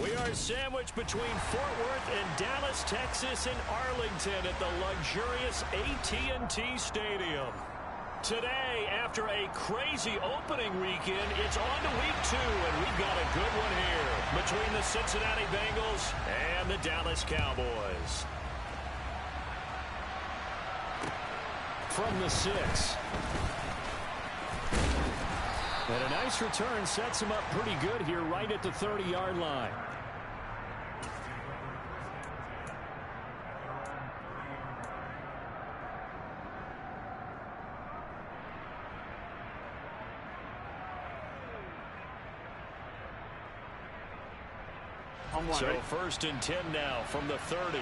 We are sandwiched between Fort Worth and Dallas, Texas, and Arlington at the luxurious AT&T Stadium. Today, after a crazy opening weekend, it's on to week 2, and we've got a good one here between the Cincinnati Bengals and the Dallas Cowboys. From the 6. And a nice return sets him up pretty good here right at the 30-yard line. So 1st and 10 now from the 30.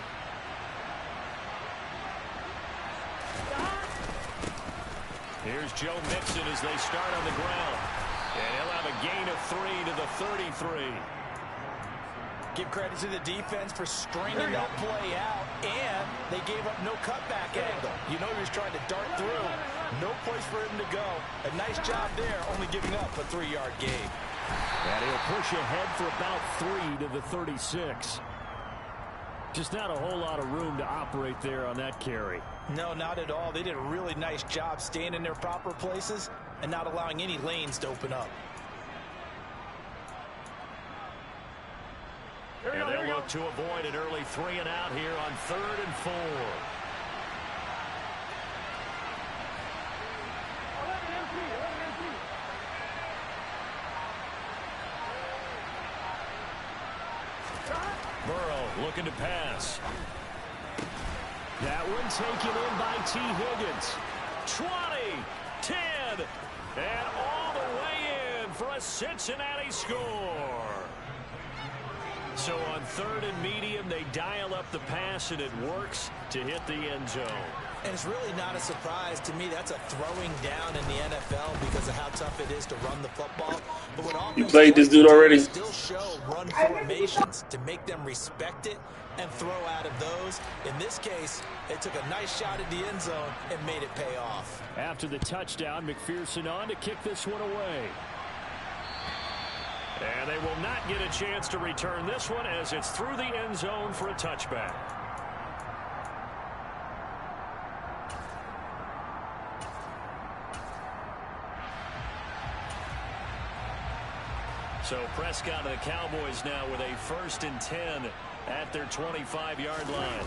Here's Joe Mixon as they start on the ground. And he'll have a gain of 3 to the 33. Give credit to the defense for stringing that play out, and they gave up no cutback angle. You know he was trying to dart through. No place for him to go. A nice job there, only giving up a 3-yard gain. And he'll push ahead for about 3 to the 36. Just not a whole lot of room to operate there on that carry. No, not at all. They did a really nice job staying in their proper places and not allowing any lanes to open up. And they'll look to avoid an early 3 and out here on 3rd and 4. Burrow looking to pass. That one taken in by T. Higgins. 20, 10, and all the way in for a Cincinnati score. So on 3rd and medium, they dial up the pass, and it works to hit the end zone. And it's really not a surprise to me. That's a throwing down in the NFL because of how tough it is to run the football. But when you played this dude already? Still show run formations to make them respect it and throw out of those. In this case, they took a nice shot at the end zone and made it pay off. After the touchdown, McPherson on to kick this one away. And they will not get a chance to return this one as it's through the end zone for a touchback. So Prescott and the Cowboys now with a 1st and 10 at their 25-yard line.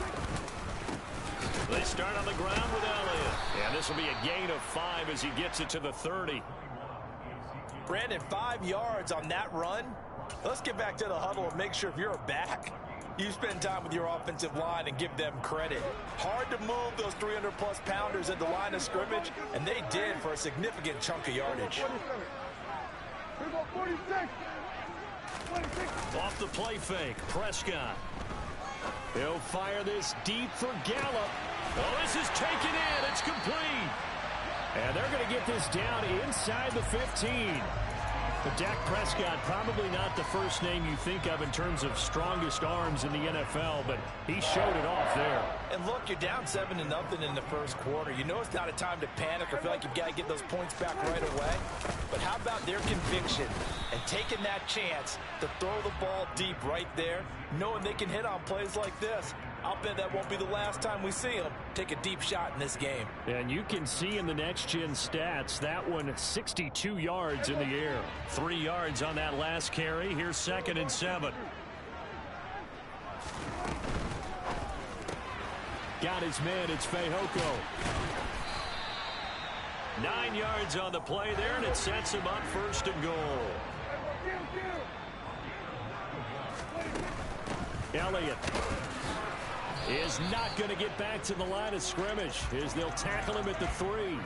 They start on the ground with Elliott. And this will be a gain of 5 as he gets it to the 30. Brandon, 5 yards on that run. Let's get back to the huddle and make sure if you're a back, you spend time with your offensive line and give them credit. Hard to move those 300-plus pounders at the line of scrimmage, and they did for a significant chunk of yardage. Off the play fake, Prescott. He'll fire this deep for Gallup. Oh, this is taken in. It's complete. And they're going to get this down inside the 15. But Dak Prescott, probably not the first name you think of in terms of strongest arms in the NFL, but he showed it off there. And look, you're down 7-0 in the first quarter. You know it's not a time to panic or feel like you've got to get those points back right away. But how about their conviction and taking that chance to throw the ball deep right there, knowing they can hit on plays like this? I'll bet that won't be the last time we see them take a deep shot in this game. And you can see in the next-gen stats, that one 62 yards in the air. 3 yards on that last carry. Here's 2nd and 7. Got his man. It's Fehoko. 9 yards on the play there, and it sets him up 1st and goal. Elliott is not going to get back to the line of scrimmage as they'll tackle him at the 3.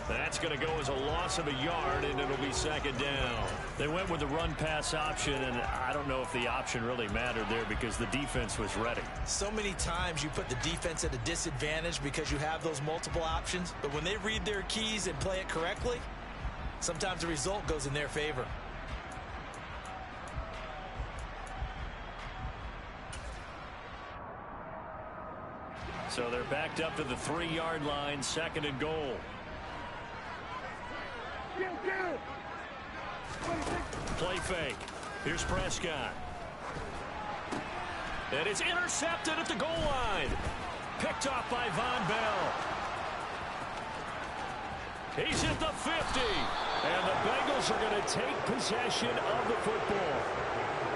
That's going to go as a loss of a yard, and it'll be 2nd down. They went with the run-pass option, and I don't know if the option really mattered there because the defense was ready. So many times you put the defense at a disadvantage because you have those multiple options, but when they read their keys and play it correctly, sometimes the result goes in their favor. So they're backed up to the 3-yard line, 2nd and goal. Play fake. Here's Prescott. And it's intercepted at the goal line. Picked off by Von Bell. He's at the 50. And the Bengals are going to take possession of the football.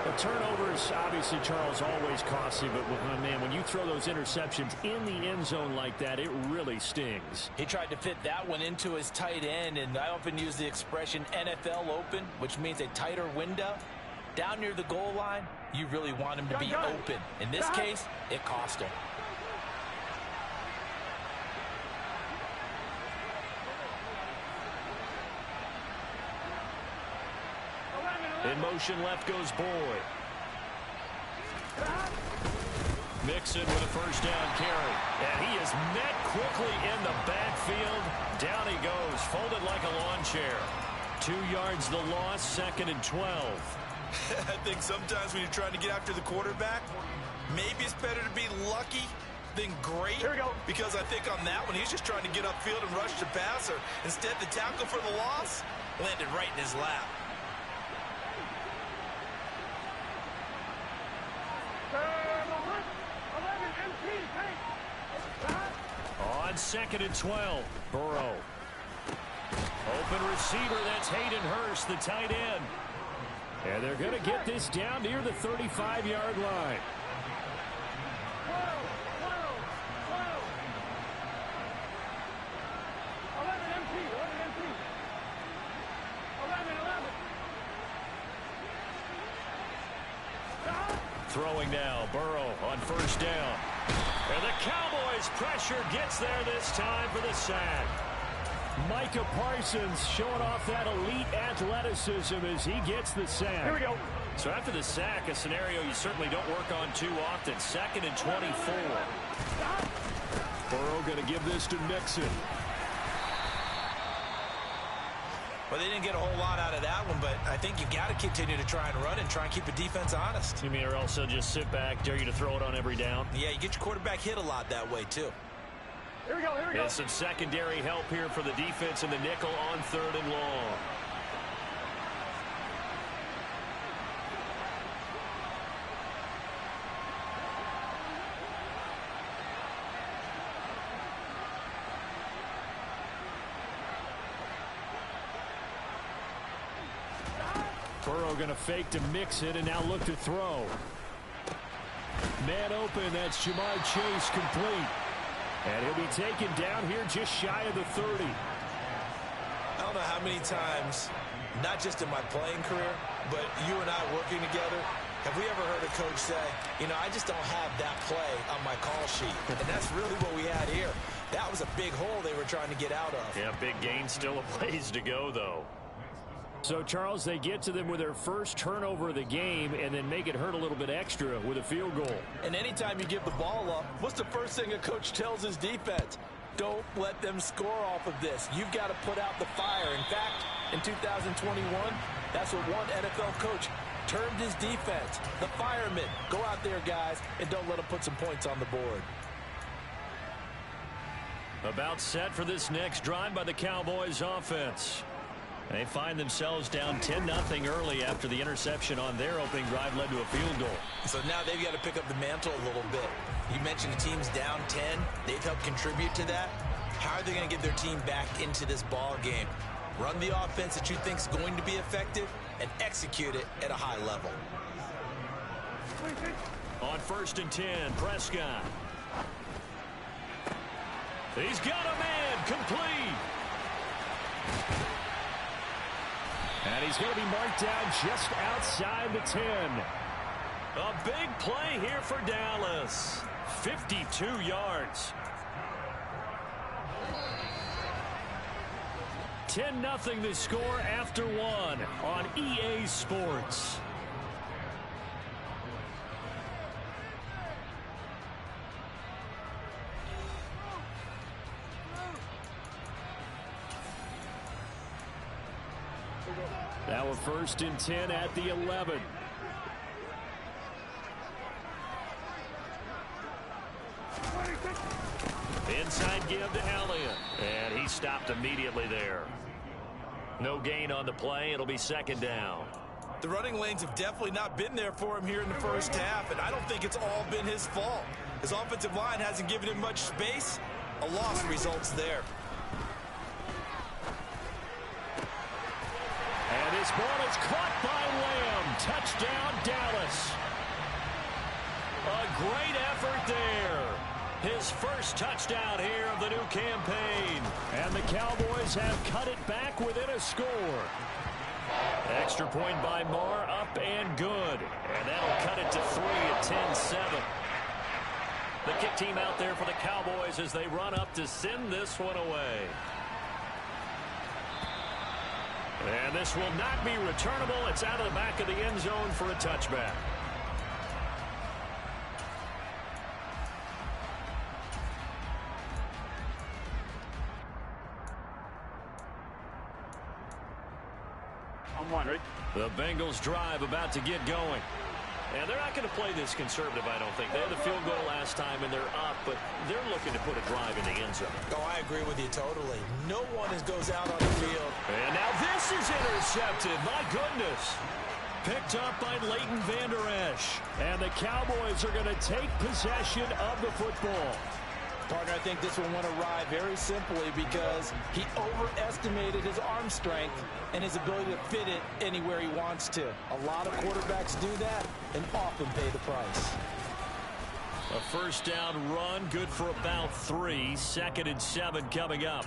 The turnovers, obviously, Charles, always costly. But, man, when you throw those interceptions in the end zone like that, it really stings. He tried to fit that one into his tight end, and I often use the expression NFL open, which means a tighter window. Down near the goal line, you really want him to be open. In this case, it cost him. In motion, left goes Boyd. Mixon with a first down carry. And he is met quickly in the backfield. Down he goes, folded like a lawn chair. 2 yards the loss, 2nd and 12. I think sometimes when you're trying to get after the quarterback, maybe it's better to be lucky than great. Here we go. Because I think on that one, he's just trying to get upfield and rush the passer. Instead, the tackle for the loss landed right in his lap. On 2nd and 12, Burrow. Open receiver, that's Hayden Hurst, the tight end. And they're going to get this down near the 35-yard line. Throwing now, Burrow on first down. And the Cowboys pressure gets there this time for the sack. Micah Parsons showing off that elite athleticism as he gets the sack. Here we go. So after the sack, a scenario you certainly don't work on too often. 2nd and 24. Burrow going to give this to Mixon. Well, they didn't get a whole lot out of that one, but I think you've got to continue to try and run and try and keep the defense honest. You mean or else they'll just sit back, dare you to throw it on every down? Yeah, you get your quarterback hit a lot that way, too. Here we go, here we go. And some secondary help here for the defense in the nickel on 3rd and long. Burrow going to fake to mix it and now look to throw. Man open, that's Jamar Chase complete. And he'll be taken down here just shy of the 30. I don't know how many times, not just in my playing career, but you and I working together, have we ever heard a coach say, you know, I just don't have that play on my call sheet. And that's really what we had here. That was a big hole they were trying to get out of. Yeah, big gain, still a ways to go, though. So, Charles, they get to them with their first turnover of the game and then make it hurt a little bit extra with a field goal. And anytime you give the ball up, what's the first thing a coach tells his defense? Don't let them score off of this. You've got to put out the fire. In fact, in 2021, that's what one NFL coach termed his defense. The firemen. Go out there, guys, and don't let them put some points on the board. About set for this next drive by the Cowboys offense. They find themselves down 10-0 early after the interception on their opening drive led to a field goal. So now they've got to pick up the mantle a little bit. You mentioned the team's down 10. They've helped contribute to that. How are they going to get their team back into this ball game? Run the offense that you think is going to be effective and execute it at a high level. On 1st and 10, Prescott. He's got a man complete. And he's going to be marked down just outside the 10. A big play here for Dallas. 52 yards. 10-0 the score after one on EA Sports. Now a 1st and 10 at the 11. Inside give to Elliott. And he stopped immediately there. No gain on the play. It'll be 2nd down. The running lanes have definitely not been there for him here in the first half, and I don't think it's all been his fault. His offensive line hasn't given him much space. A loss results there. And this ball is caught by Lamb. Touchdown, Dallas. A great effort there. His first touchdown here of the new campaign. And the Cowboys have cut it back within a score. Extra point by Marr, up and good. And that'll cut it to 3 at 10-7. The kick team out there for the Cowboys as they run up to send this one away. And this will not be returnable. It's out of the back of the end zone for a touchback. I'm wondering. The Bengals drive about to get going. And they're not going to play this conservative, I don't think. They had the field goal last time, and they're up, but they're looking to put a drive in the end zone. Oh, I agree with you totally. No one goes out on the field. And now this is intercepted. My goodness. Picked up by Leighton Vander Esch. And the Cowboys are going to take possession of the football. Partner, I think this one went awry very simply because he overestimated his arm strength and his ability to fit it anywhere he wants to. A lot of quarterbacks do that and often pay the price. A first down run, good for about 3. 2nd and 7 coming up.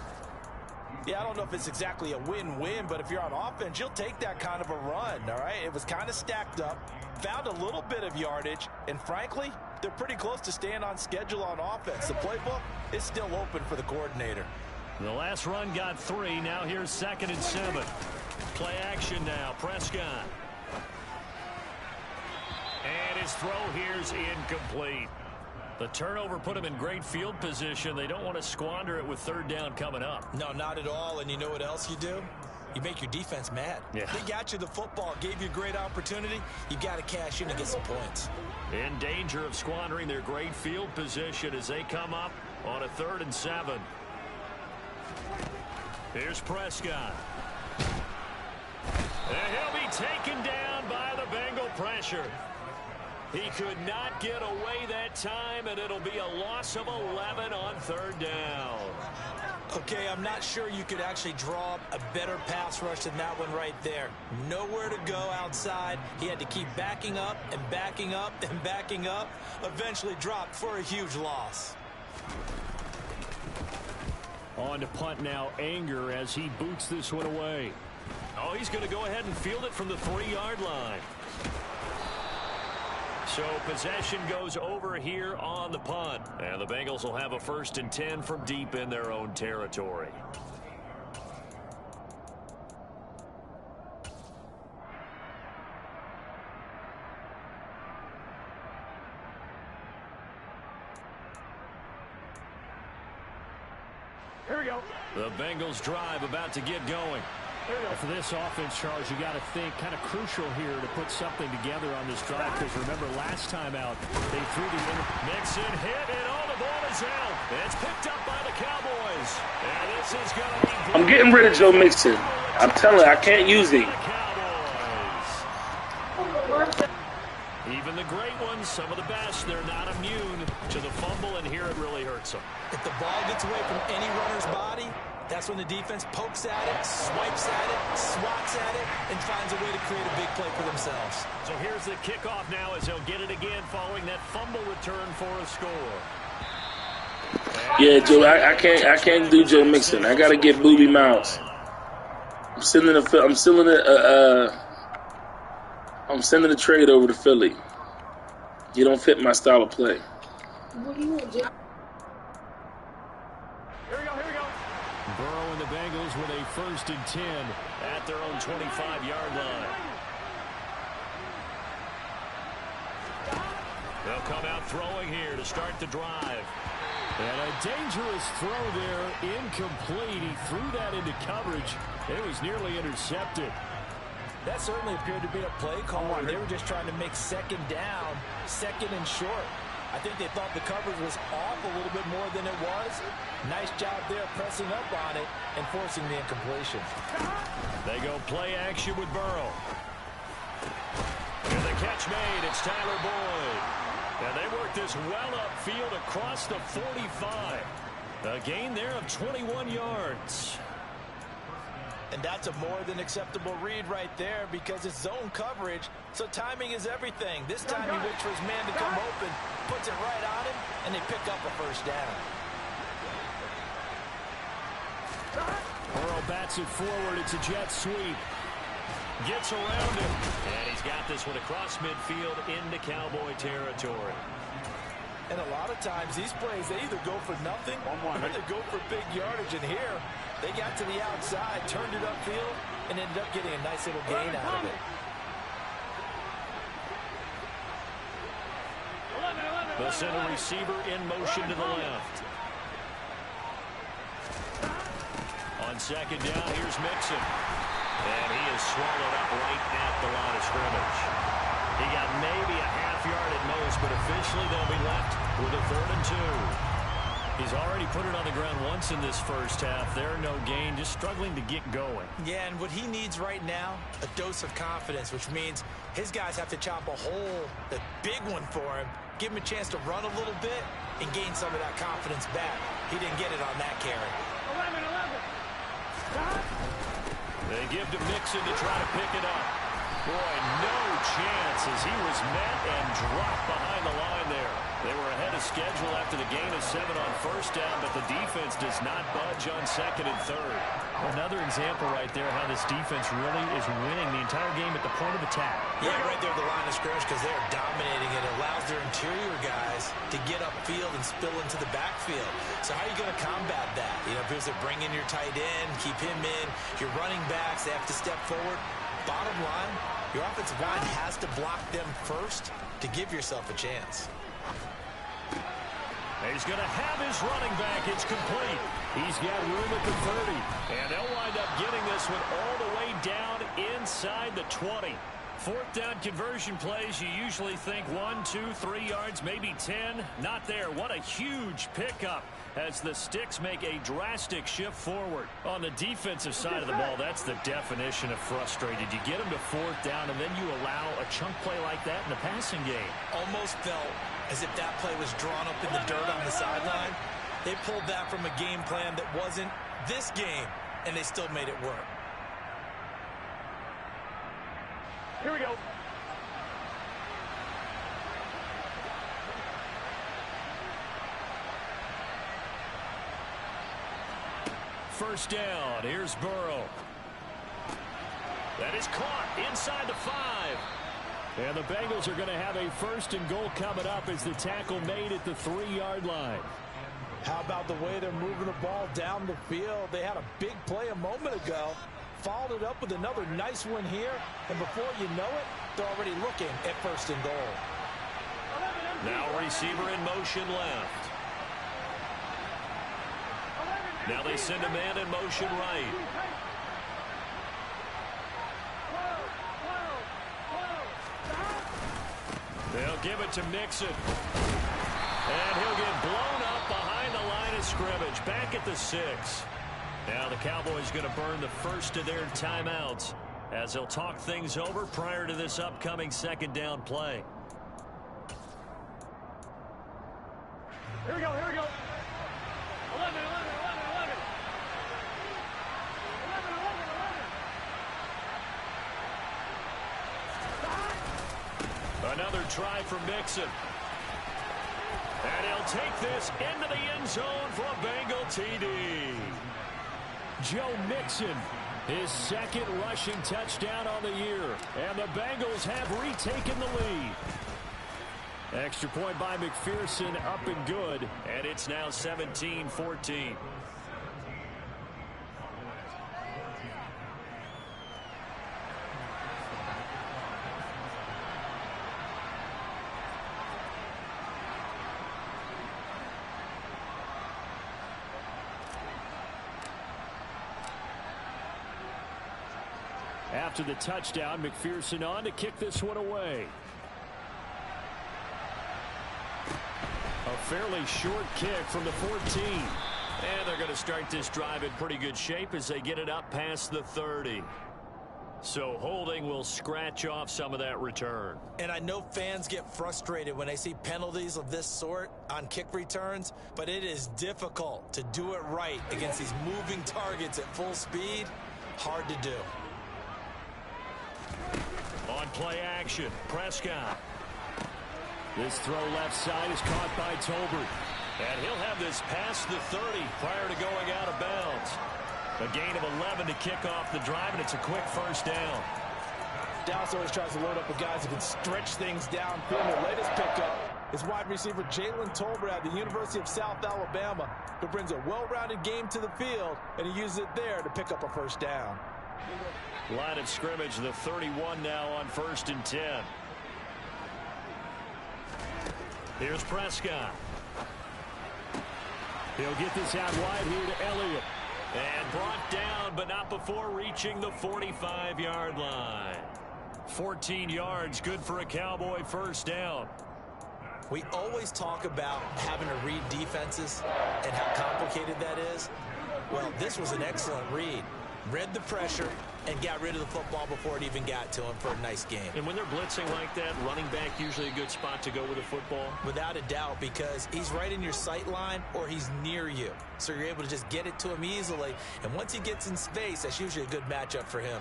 Yeah, I don't know if it's exactly a win-win, but if you're on offense, you'll take that kind of a run, all right? It was kind of stacked up, found a little bit of yardage, and frankly, they're pretty close to staying on schedule on offense. The playbook is still open for the coordinator. The last run got 3. Now here's 2nd and 7. Play action now. Prescott. And his throw here's incomplete. The turnover put him in great field position. They don't want to squander it with 3rd down coming up. No, not at all. And you know what else you do? You make your defense mad. Yeah. They got you the football, gave you a great opportunity. You got to cash in and get some points. In danger of squandering their great field position as they come up on a 3rd and 7. Here's Prescott. And he'll be taken down by the Bengal pressure. He could not get away that time, and it'll be a loss of 11 on 3rd down. Okay, I'm not sure you could actually draw up a better pass rush than that one right there. Nowhere to go outside. He had to keep backing up and backing up and backing up. Eventually dropped for a huge loss. On to punt now, Anger, as he boots this one away. Oh, he's going to go ahead and field it from the 3-yard line. So possession goes over here on the punt. And the Bengals will have a 1st and 10 from deep in their own territory. Here we go. The Bengals drive about to get going. For this offense, Charles, you got to think kind of crucial here to put something together on this drive, because remember last time out they threw the Mixon hit, and all the ball is out. It's picked up by the Cowboys, and this is going to be. I'm getting rid of Joe Mixon. I'm telling you, I can't use him. Even the great ones, some of the best, they're not immune to the fumble, and here it really hurts them. If the ball gets away from any runner's body, that's when the defense pokes at it, swipes at it, swats at it, and finds a way to create a big play for themselves. So here's the kickoff now as they'll get it again following that fumble return for a score. Yeah, Joe, I can't do Joe Mixon. I got to get Booby Miles. I'm sending the trade over to Philly. You don't fit my style of play. Here we go. Burrow and the Bengals with a 1st and 10 at their own 25-yard line. They'll come out throwing here to start the drive. And a dangerous throw there, incomplete. He threw that into coverage. It was nearly intercepted. That certainly appeared to be a play call. They were just trying to make 2nd down, 2nd and short. I think they thought the coverage was off a little bit more than it was. Nice job there pressing up on it and forcing the incompletion. They go play action with Burrow. And the catch made. It's Tyler Boyd. And they work this well upfield across the 45. A gain there of 21 yards. And that's a more than acceptable read right there because it's zone coverage, so timing is everything. This time he waits for his man to come open, puts it right on him, and they pick up a first down. Burrow bats it forward. It's a jet sweep. Gets around him. And he's got this one across midfield into Cowboy territory. And a lot of times these plays, they either go for nothing or they go for big yardage. And here, they got to the outside, turned it upfield, and ended up getting a nice little gain out of it. They'll send a receiver in motion to the left. On second down, here's Mixon. And he is swallowed up right at the line of scrimmage. He got maybe a half yard at most, but officially they'll be left with a 3rd and 2. He's already put it on the ground once in this first half. There, no gain, just struggling to get going. Yeah, and what he needs right now, a dose of confidence, which means his guys have to chop a hole, a big one for him, give him a chance to run a little bit and gain some of that confidence back. He didn't get it on that carry. 11. They give to Mixon to try to pick it up. Boy, no chance as he was met and dropped behind the line there. They were ahead of schedule after the gain of 7 on first down, but the defense does not budge on 2nd and 3rd. Another example right there how this defense really is winning the entire game at the point of attack. Yeah, right there at the line of scrimmage because they're dominating it. It allows their interior guys to get upfield and spill into the backfield. So how are you going to combat that? You know, if there's a bring in your tight end, keep him in, your running backs, they have to step forward. Bottom line, your offensive line has to block them first to give yourself a chance. He's going to have his running back. It's complete. He's got room at the 30. And they'll wind up getting this one all the way down inside the 20. 4th down conversion plays, you usually think 1, 2, 3 yards, maybe 10. Not there. What a huge pickup as the Sticks make a drastic shift forward. On the defensive side of the ball, that's the definition of frustrated. You get them to 4th down, and then you allow a chunk play like that in the passing game. Almost felt as if that play was drawn up in the dirt on the sideline. They pulled that from a game plan that wasn't this game, and they still made it work. Here we go. First down. Here's Burrow. That is caught inside the 5. And the Bengals are going to have a 1st and goal coming up as the tackle made at the 3-yard line. How about the way they're moving the ball down the field? They had a big play a moment ago, followed it up with another nice one here, and before you know it, they're already looking at 1st and goal. Now receiver in motion left. Now they send a man in motion right. They'll give it to Mixon. And he'll get blown up behind the line of scrimmage. Back at the 6. Now the Cowboys going to burn the first of their timeouts as they'll talk things over prior to this upcoming 2nd down play. Here we go, here we go. 11. Another try from Mixon. And he'll take this into the end zone for a Bengal TD. Joe Mixon, his 2nd rushing touchdown on the year. And the Bengals have retaken the lead. Extra point by McPherson, up and good. And it's now 17-14. After the touchdown, McPherson on to kick this one away. A fairly short kick from the 14. And they're going to start this drive in pretty good shape as they get it up past the 30. So holding will scratch off some of that return. And I know fans get frustrated when they see penalties of this sort on kick returns, but it is difficult to do it right against these moving targets at full speed. Hard to do. On play action, Prescott. This throw left side is caught by Tolbert. And he'll have this past the 30 prior to going out of bounds. A gain of 11 to kick off the drive, and it's a quick first down. Dallas always tries to load up with guys who can stretch things downfield. Their latest pickup is wide receiver Jalen Tolbert at the University of South Alabama, who brings a well-rounded game to the field, and he uses it there to pick up a first down. Line of scrimmage, the 31 now on 1st and 10. Here's Prescott. He'll get this out wide here to Elliott. And brought down, but not before reaching the 45-yard line. 14 yards, good for a Cowboy first down. We always talk about having to read defenses and how complicated that is. Well, this was an excellent read. Read the pressure and got rid of the football before it even got to him for a nice game. And when they're blitzing like that, running back usually a good spot to go with the football? Without a doubt, because he's right in your sight line or he's near you. So you're able to just get it to him easily. And once he gets in space, that's usually a good matchup for him.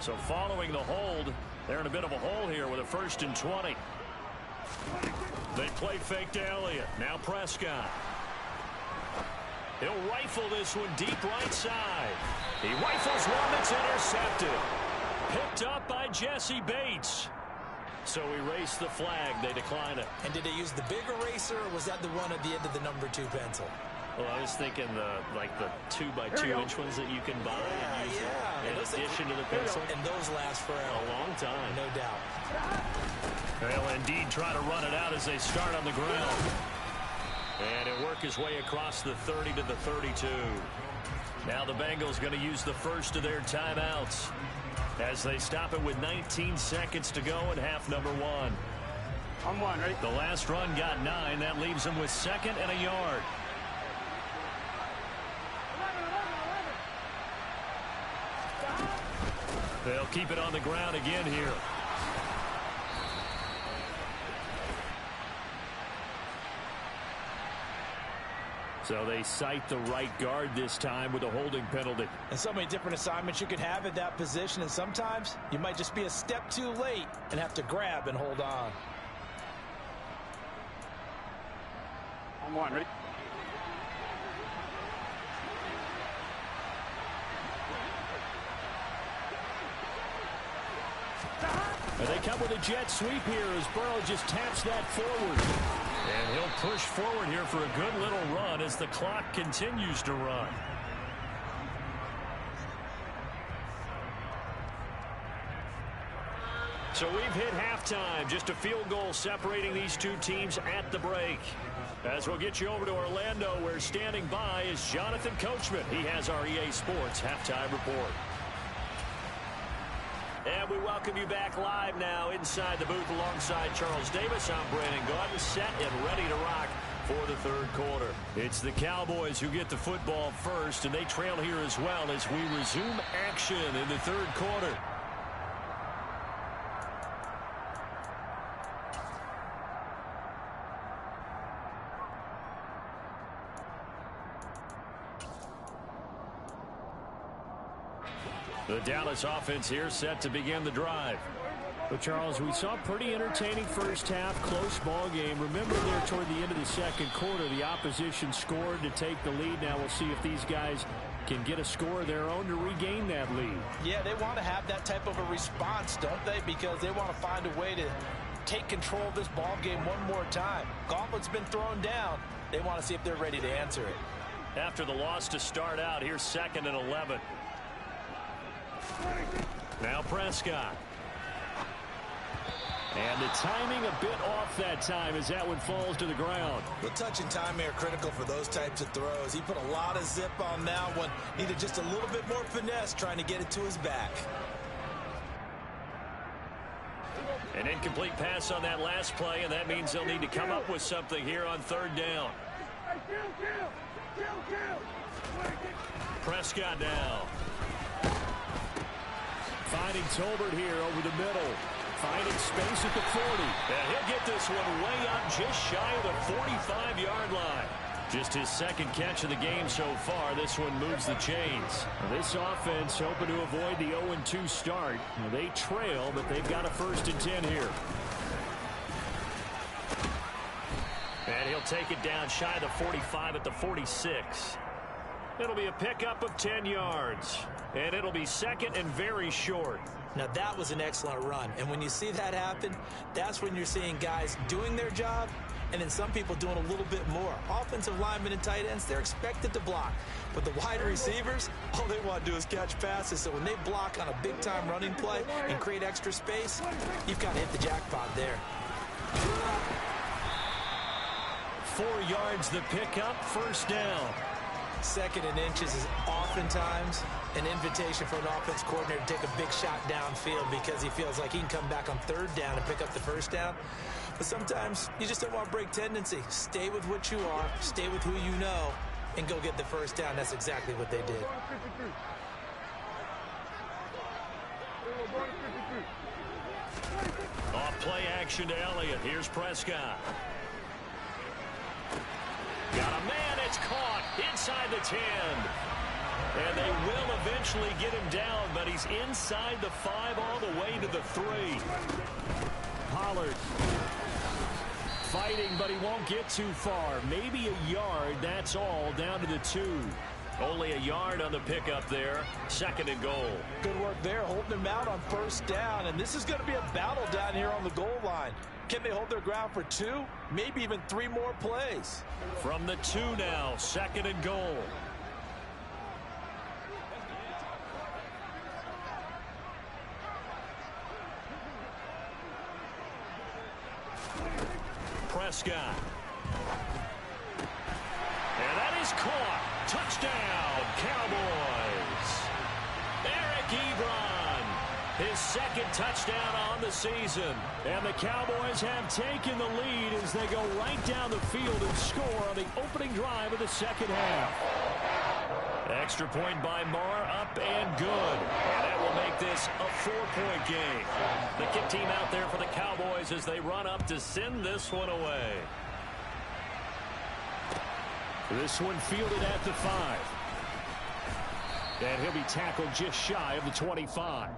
So following the hold, they're in a bit of a hole here with a 1st and 20. They play fake to Elliott. Now Prescott. He'll rifle this one deep right side. He rifles one that's intercepted. Picked up by Jesse Bates. So erase the flag. They decline it. And did they use the big eraser, or was that the one at the end of the number 2 pencil? Well, I was thinking the 2x2-inch ones that you can buy and use in addition to the pencil. And those last for a long time. No doubt. They'll indeed try to run it out as they start on the ground. And he'll work his way across the 30 to the 32. Now the Bengals going to use the first of their timeouts as they stop it with 19 seconds to go in half number 1. On one, ready? The last run got 9. That leaves them with 2nd and a yard. They'll keep it on the ground again here. So they cite the right guard this time with a holding penalty. And so many different assignments you can have at that position, and sometimes you might just be a step too late and have to grab and hold on. On one, ready? And they come with a jet sweep here as Burrow just taps that forward. And he'll push forward here for a good little run as the clock continues to run. So we've hit halftime. Just a field goal separating these two teams at the break. As we'll get you over to Orlando, where standing by is Jonathan Coachman. He has our EA Sports halftime report. And we welcome you back live now inside the booth alongside Charles Davis. I'm Brandon Gaudin, set and ready to rock for the third quarter. It's the Cowboys who get the football first, and they trail here as well as we resume action in the third quarter. The Dallas offense here set to begin the drive. Well, Charles, we saw a pretty entertaining first half, close ball game. Remember there toward the end of the second quarter, the opposition scored to take the lead. Now we'll see if these guys can get a score of their own to regain that lead. Yeah, they want to have that type of a response, don't they? Because they want to find a way to take control of this ball game one more time. Gauntlet's been thrown down. They want to see if they're ready to answer it. After the loss to start out, here's 2nd and 11. Now Prescott. And the timing a bit off that time as that one falls to the ground. The touch and timing are critical for those types of throws. He put a lot of zip on that one. Needed just a little bit more finesse trying to get it to his back. An incomplete pass on that last play, and that means they'll need to come up with something here on 3rd down. Prescott now. Finding Tolbert here over the middle. Finding space at the 40. And he'll get this one way up just shy of the 45-yard line. Just his second catch of the game so far. This one moves the chains. This offense hoping to avoid the 0-2 start. They trail, but they've got a 1st and 10 here. And he'll take it down shy of the 45 at the 46. It'll be a pickup of 10 yards. And it'll be second and very short. Now, that was an excellent run. And when you see that happen, that's when you're seeing guys doing their job and then some people doing a little bit more. Offensive linemen and tight ends, they're expected to block. But the wide receivers, all they want to do is catch passes. So when they block on a big-time running play and create extra space, you've got to hit the jackpot there. 4 yards the pickup, 1st down. 2nd and inches is oftentimes an invitation for an offense coordinator to take a big shot downfield because he feels like he can come back on 3rd down and pick up the 1st down. But sometimes you just don't want to break tendency. Stay with what you are, stay with who you know, and go get the 1st down. That's exactly what they did. Off play action to Elliott. Here's Prescott. Got a man, it's caught inside the 10. And they will eventually get him down, but he's inside the 5 all the way to the 3. Pollard fighting, but he won't get too far. Maybe a yard, that's all, down to the 2. Only a yard on the pickup there. 2nd and goal. Good work there, holding him out on 1st down. And this is going to be a battle down here on the goal line. Can they hold their ground for 2? Maybe even 3 more plays. From the 2 now, 2nd and goal. Prescott. And that is caught. Touchdown, Cowboys. Eric Ebron, his 2nd touchdown on the season. And the Cowboys have taken the lead as they go right down the field and score on the opening drive of the 2nd half. Extra point by Marr, up and good. And that will make this a 4-point game. The kick team out there for the Cowboys as they run up to send this one away. This one fielded at the 5. And he'll be tackled just shy of the 25.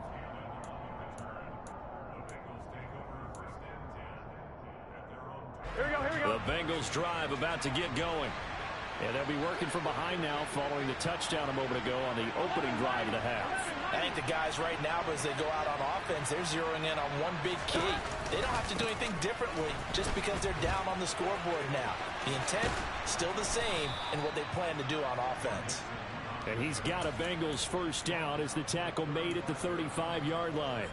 Here we go, here we go. The Bengals drive about to get going. And they'll be working from behind now following the touchdown a moment ago on the opening drive of the half. I think the guys right now, as they go out on offense, they're zeroing in on one big key. They don't have to do anything differently just because they're down on the scoreboard now. The intent, still the same in what they plan to do on offense. And he's got a Bengals 1st down as the tackle made at the 35-yard line.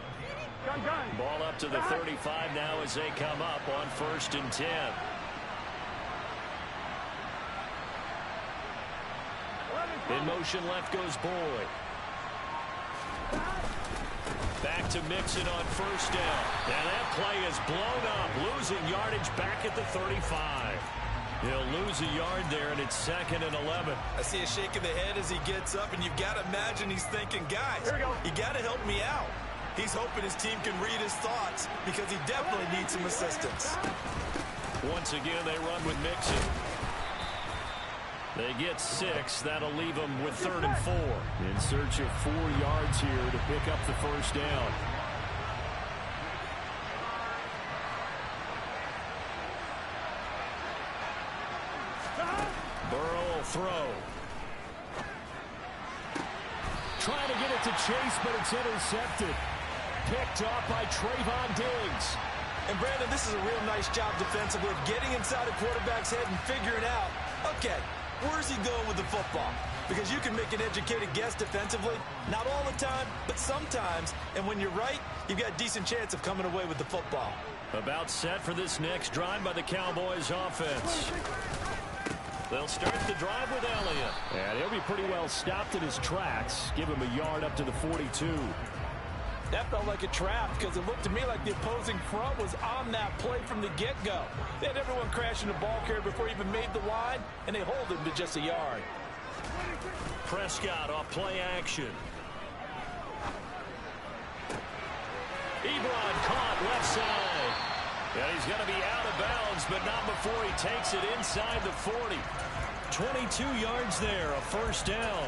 Ball up to the 35 now as they come up on 1st and 10. In motion left goes Boyd. Back to Mixon on 1st down. And that play is blown up, losing yardage back at the 35. He'll lose a yard there, and it's 2nd and 11. I see a shake of the head as he gets up, and you've got to imagine he's thinking, guys, you got to help me out. He's hoping his team can read his thoughts because he definitely needs some assistance. Once again, they run with Mixon. They get 6. That'll leave them with 3rd and 4. In search of 4 yards here to pick up the 1st down. Burrow will throw. Trying to get it to Chase, but it's intercepted. Picked off by Trayvon Diggs. And Brandon, this is a real nice job defensively of getting inside a quarterback's head and figuring out, okay, where's he going with the football? Because you can make an educated guess defensively. Not all the time, but sometimes. And when you're right, you've got a decent chance of coming away with the football. About set for this next drive by the Cowboys offense. They'll start the drive with Elliott. And he'll be pretty well stopped in his tracks. Give him a yard up to the 42. That felt like a trap because it looked to me like the opposing front was on that play from the get-go. They had everyone crashing the ball carrier before he even made the line, and they hold him to just a yard. Prescott off play action. Ebron caught left side. And he's going to be out of bounds, but not before he takes it inside the 40. 22 yards there, a first down.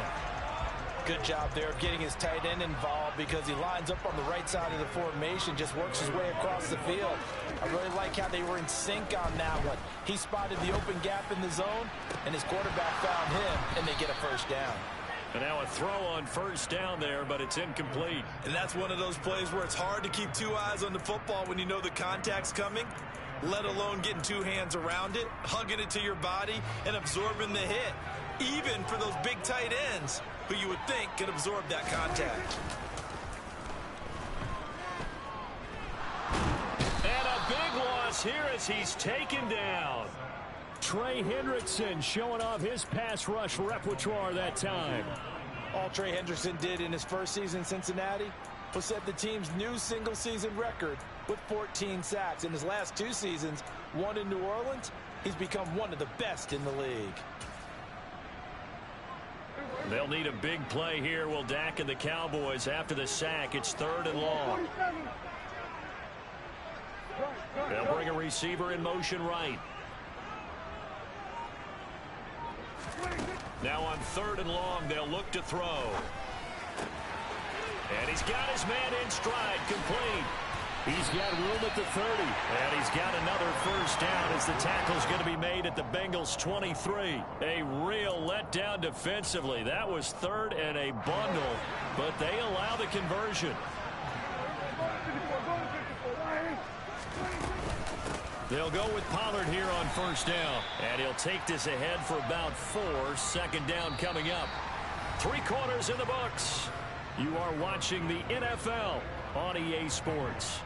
Good job there of getting his tight end involved because he lines up on the right side of the formation, just works his way across the field. I really like how they were in sync on that one. He spotted the open gap in the zone, and his quarterback found him, and they get a first down. And now a throw on first down there, but it's incomplete. And that's one of those plays where it's hard to keep two eyes on the football when you know the contact's coming, let alone getting two hands around it, hugging it to your body, and absorbing the hit, even for those big tight ends who you would think can absorb that contact. And a big loss here as he's taken down. Trey Hendrickson showing off his pass rush repertoire that time. All Trey Hendrickson did in his first season in Cincinnati was set the team's new single-season record with 14 sacks. In his last two seasons, one in New Orleans, he's become one of the best in the league. They'll need a big play here, will Dak and the Cowboys. After the sack, it's 3rd and long. They'll bring a receiver in motion right. Now on 3rd and long, they'll look to throw. And he's got his man in stride, complete. He's got room at the 30. And he's got another first down as the tackle's going to be made at the Bengals' 23. A real letdown defensively. That was 3rd and a bundle, but they allow the conversion. They'll go with Pollard here on first down. And he'll take this ahead for about 4. 2nd down coming up. 3 quarters in the books. You are watching the NFL on EA Sports.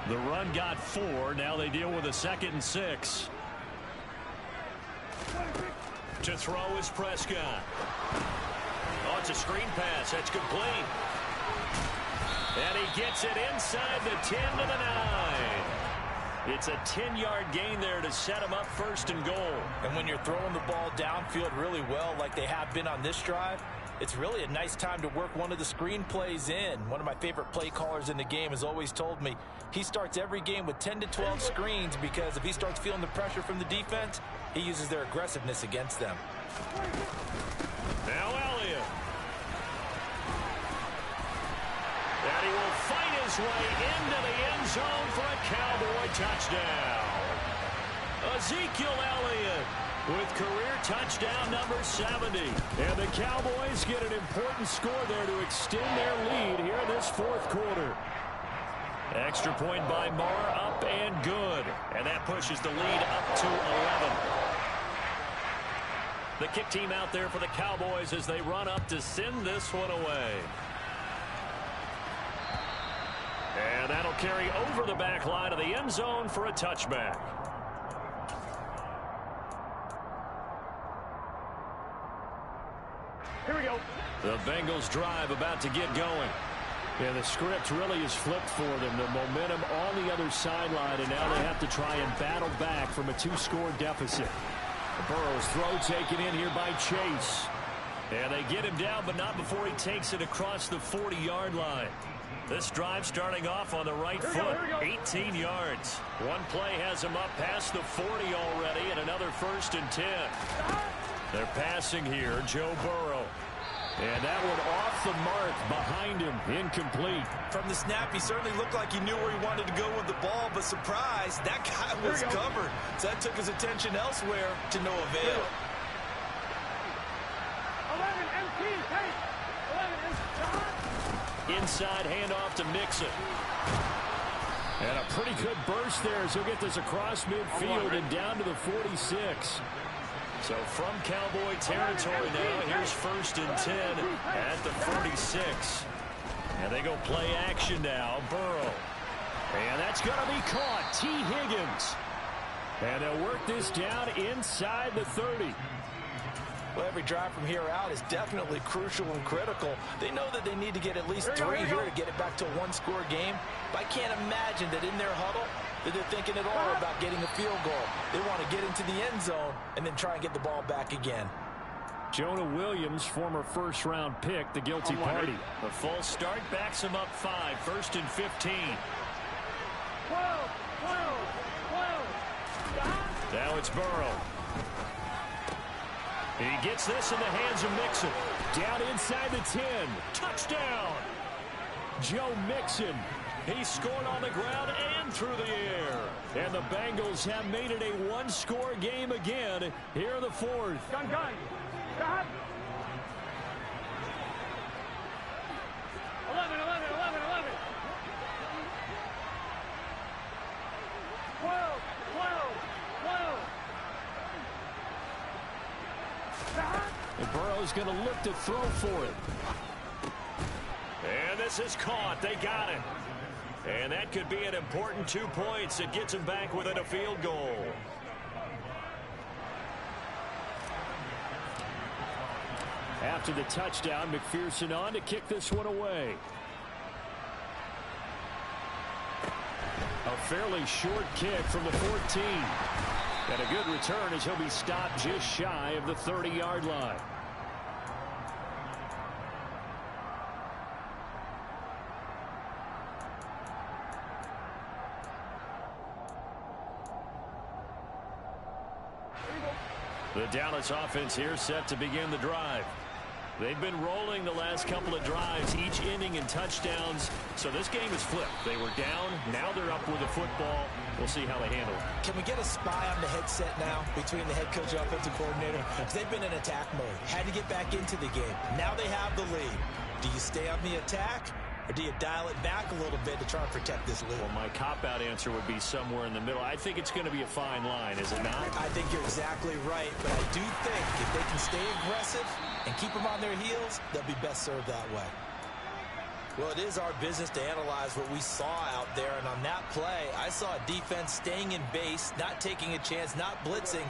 The run got 4. Now they deal with a 2nd and 6. To throw is Prescott. Oh, it's a screen pass. That's complete. And he gets it inside the 10 to the 9. It's a 10-yard gain there to set him up 1st and goal. And when you're throwing the ball downfield really well like they have been on this drive, it's really a nice time to work one of the screen plays in. One of my favorite play callers in the game has always told me he starts every game with 10 to 12 screens because if he starts feeling the pressure from the defense, he uses their aggressiveness against them. Now Elliott. And he will fight his way into the end zone for a Cowboy touchdown. Ezekiel Elliott with career touchdown number 70. And the Cowboys get an important score there to extend their lead here in this 4th quarter. Extra point by Marr, up and good. And that pushes the lead up to 11. The kick team out there for the Cowboys as they run up to send this one away. And that'll carry over the back line of the end zone for a touchback. Here we go. The Bengals drive about to get going. Yeah, the script really is flipped for them. The momentum on the other sideline, and now they have to try and battle back from a 2-score deficit. Burrow's throw taken in here by Chase. And they get him down, but not before he takes it across the 40-yard line. This drive starting off on the right foot, 18 yards. One play has him up past the 40 already, and another 1st and 10. They're passing here, Joe Burrow. And that one off the mark behind him, incomplete. From the snap, he certainly looked like he knew where he wanted to go with the ball, but surprise, that guy was covered. So that took his attention elsewhere to no avail. 11 MT, take. 11 MT. Inside handoff to Mixon. And a pretty good burst there as he'll get this across midfield and down to the 46. So from Cowboy territory now, here's 1st and 10 at the 46. And they go play action now. Burrow. And that's going to be caught. T. Higgins. And they'll work this down inside the 30. Well, every drive from here out is definitely crucial and critical. They know that they need to get at least 3 here to get it back to a one-score game. But I can't imagine that in their huddle that they're thinking at all about getting a field goal. They want to get into the end zone and then try and get the ball back again. Jonah Williams, former first-round pick, the guilty party. The false start backs him up 5, 1st and 15. 12. Now it's Burrow. He gets this in the hands of Mixon. Down inside the 10. Touchdown. Joe Mixon. He scored on the ground and through the air. And the Bengals have made it a one-score game again here in the 4th. Gun. Stop. 11. 12. And Burrow's going to look to throw for it. And this is caught. They got it. And that could be an important 2 points. It gets him back within a field goal. After the touchdown, McPherson on to kick this one away. A fairly short kick from the 14. And a good return as he'll be stopped just shy of the 30-yard line. The Dallas offense here set to begin the drive. They've been rolling the last couple of drives, each inning in touchdowns. So this game is flipped. They were down. Now they're up with the football. We'll see how they handle it. Can we get a spy on the headset now between the head coach and offensive coordinator? Because they've been in attack mode. Had to get back into the game. Now they have the lead. Do you stay on the attack? Or do you dial it back a little bit to try and protect this lead? Well, my cop-out answer would be somewhere in the middle. I think it's going to be a fine line, is it not? I think you're exactly right, but I do think if they can stay aggressive and keep them on their heels, they'll be best served that way. Well, it is our business to analyze what we saw out there, and on that play, I saw a defense staying in base, not taking a chance, not blitzing,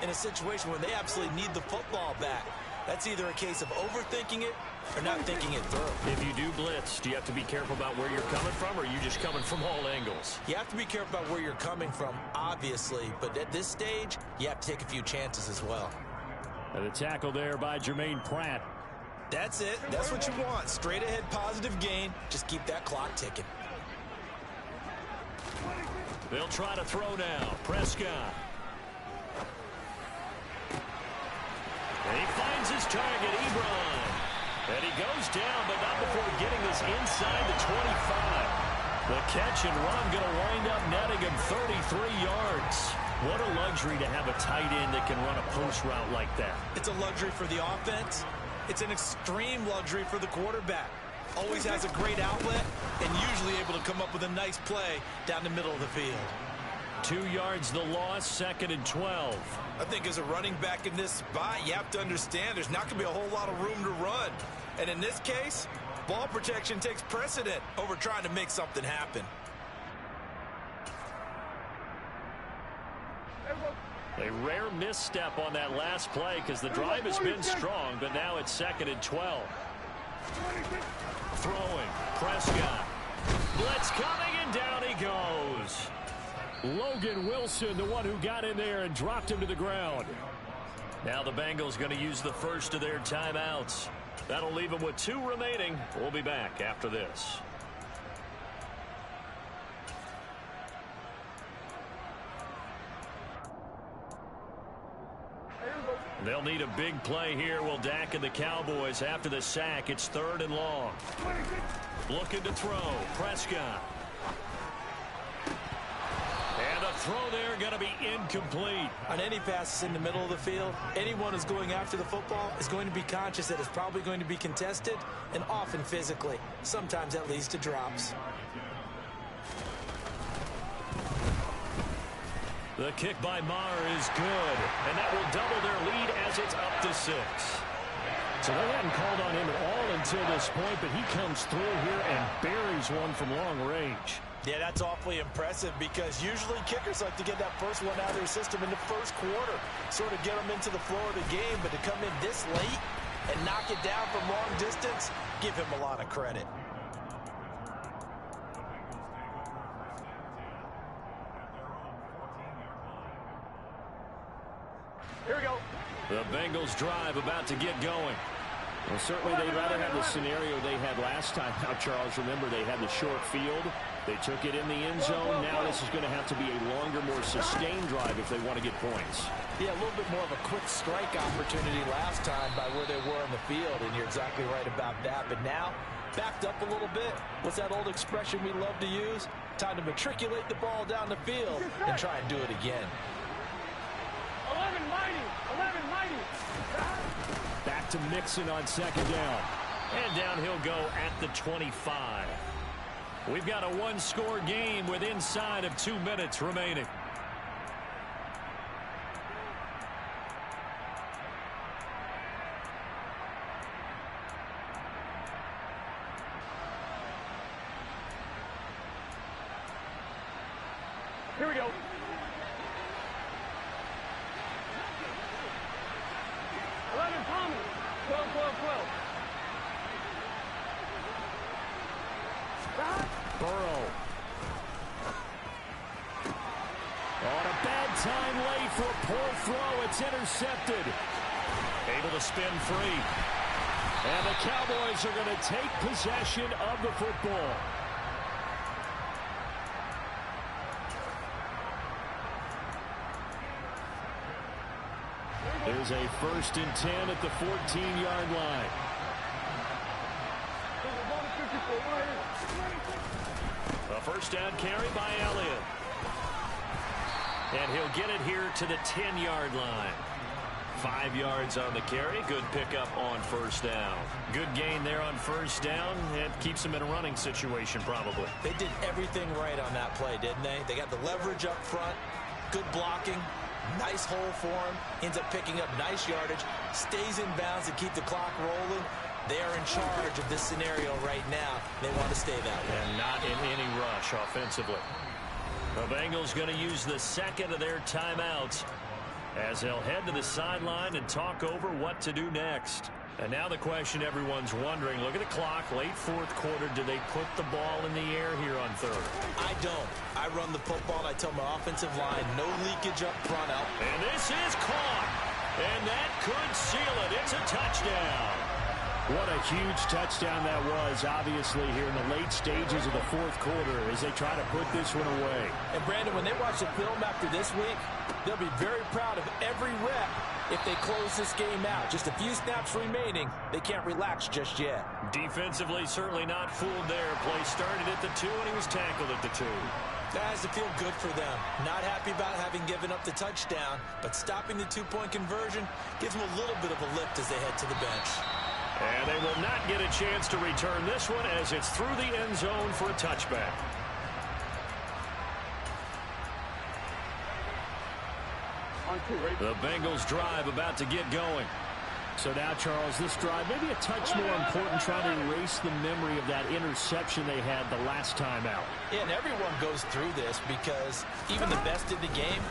in a situation where they absolutely need the football back. That's either a case of overthinking it or not thinking it through. If you do blitz, do you have to be careful about where you're coming from, or are you just coming from all angles? You have to be careful about where you're coming from, obviously, but at this stage, you have to take a few chances as well. And the tackle there by Jermaine Pratt. That's it. That's what you want. Straight ahead positive gain. Just keep that clock ticking. They'll try to throw now. Prescott. And he finds his target, Ebron. And he goes down, but not before getting this inside the 25. The catch and run going to wind up netting him 33 yards. What a luxury to have a tight end that can run a post route like that. It's a luxury for the offense. It's an extreme luxury for the quarterback. Always has a great outlet and usually able to come up with a nice play down the middle of the field. 2 yards the loss, 2nd and 12. I think as a running back in this spot, you have to understand there's not going to be a whole lot of room to run. And in this case, ball protection takes precedent over trying to make something happen. A rare misstep on that last play because the drive has been strong, but now it's 2nd and 12. Throwing, Prescott. Blitz coming, and down he goes. Logan Wilson, the one who got in there and dropped him to the ground. Now the Bengals going to use the first of their timeouts. That'll leave them with 2 remaining. We'll be back after this. They'll need a big play here. Will Dak and the Cowboys after the sack. It's 3rd and long. Looking to throw. Prescott. And the throw there going to be incomplete. On any passes in the middle of the field, anyone who's going after the football is going to be conscious that it's probably going to be contested and often physically. Sometimes that leads to drops. The kick by Maher is good, and that will double their lead as it's up to 6. So they hadn't called on him at all until this point, but he comes through here and buries one from long range. Yeah, that's awfully impressive because usually kickers like to get that first one out of their system in the first quarter, sort of get them into the flow of the game, but to come in this late and knock it down from long distance, give him a lot of credit. Here we go. The Bengals drive about to get going. Well, certainly they'd rather have the scenario they had last time. Now, Charles, remember, they had the short field. They took it in the end zone. Now this is going to have to be a longer, more sustained drive if they want to get points. Yeah, a little bit more of a quick strike opportunity last time by where they were in the field, and you're exactly right about that. But now, backed up a little bit. What's that old expression we love to use? Time to matriculate the ball down the field and try and do it again. 11 mighty. 11 mighty. Back to Mixon on second down. And down he'll go at the 25. We've got a one-score game with inside of 2 minutes remaining. Here we go. 11 Thomas. 12, 12, 12. Burrow. On a bad time late for a poor throw. It's intercepted. Able to spin free. And the Cowboys are going to take possession of the football. There's a 1st and 10 at the 14-yard line. A first down carry by Elliott. And he'll get it here to the 10-yard line. 5 yards on the carry. Good pickup on first down. Good gain there on first down. It keeps them in a running situation probably. They did everything right on that play, didn't they? They got the leverage up front, good blocking, nice hole for him, ends up picking up nice yardage, stays in bounds to keep the clock rolling. They are in charge of this scenario right now. They want to stay that way. And not in any rush offensively. The Bengals going to use the second of their timeouts as they'll head to the sideline and talk over what to do next. And now the question everyone's wondering, look at the clock, late 4th quarter, do they put the ball in the air here on 3rd? I don't. I run the football, and I tell my offensive line, no leakage up front. And this is caught. And that could seal it. It's a touchdown. What a huge touchdown that was, obviously, here in the late stages of the 4th quarter as they try to put this one away. And, Brandon, when they watch the film after this week, they'll be very proud of every rep if they close this game out. Just a few snaps remaining. They can't relax just yet. Defensively, certainly not fooled there. Play started at the 2, and he was tackled at the 2. That has to feel good for them. Not happy about having given up the touchdown, but stopping the 2-point conversion gives them a little bit of a lift as they head to the bench. And they will not get a chance to return this one as it's through the end zone for a touchback. The Bengals drive about to get going. So now, Charles, this drive maybe a touch more important, trying to erase the memory of that interception they had the last time out. Yeah, and everyone goes through this because even the best in the game,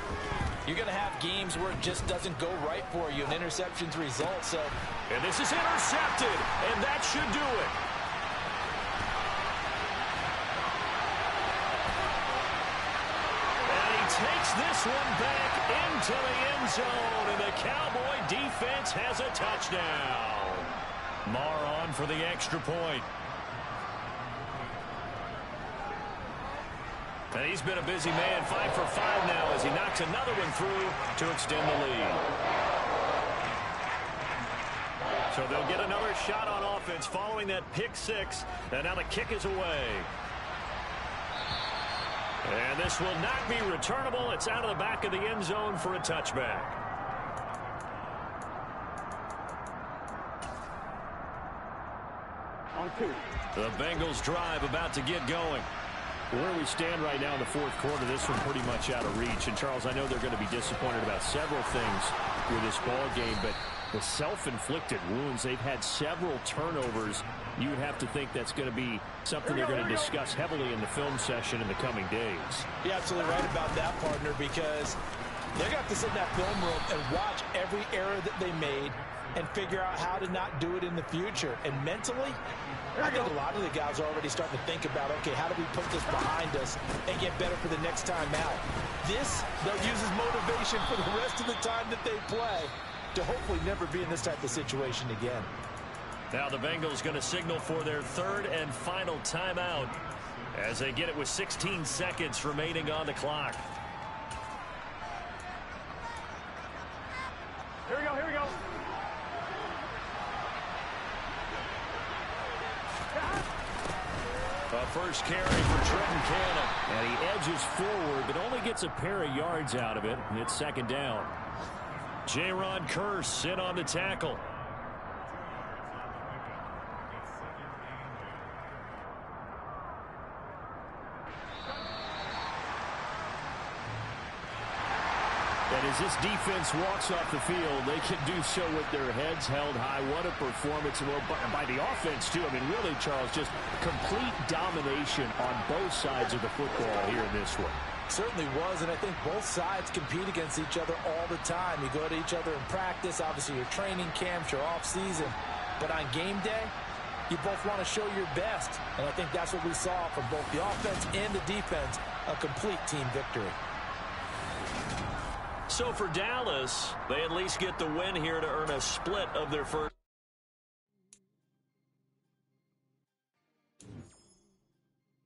you're going to have games where it just doesn't go right for you, and interceptions result. So, and this is intercepted, and that should do it. And he takes this one back into the end zone, and the Cowboy defense has a touchdown. Maher on for the extra point. And he's been a busy man, 5 for 5 now as he knocks another one through to extend the lead. So they'll get another shot on offense following that pick 6, and now the kick is away. And this will not be returnable. It's out of the back of the end zone for a touchback. On 2. The Bengals drive about to get going. Where we stand right now in the fourth quarter, this one pretty much out of reach. And, Charles, I know they're going to be disappointed about several things with this ball game, but the self-inflicted wounds, they've had several turnovers. You would have to think that's going to be something they're going to discuss heavily in the film session in the coming days. You're absolutely right about that, partner, because they're going to have to sit in that film room and watch every error that they made and figure out how to not do it in the future. And mentally, I think a lot of the guys are already starting to think about, okay, how do we put this behind us and get better for the next time out? This, they'll use as motivation for the rest of the time that they play to hopefully never be in this type of situation again. Now the Bengals going to signal for their third and final timeout as they get it with 16 seconds remaining on the clock. Here we go, here we go. A first carry for Trenton Cannon. And he edges forward, but only gets a pair of yards out of it. It's second down. J-Ron Curse in on the tackle. And as this defense walks off the field, they can do so with their heads held high. What a performance by the offense, too. I mean, really, Charles, just complete domination on both sides of the football here in this one. Certainly was, and I think both sides compete against each other all the time. You go to each other in practice, obviously your training camps, your off-season. But on game day, you both want to show your best. And I think that's what we saw from both the offense and the defense, a complete team victory. So for Dallas, they at least get the win here to earn a split of their first.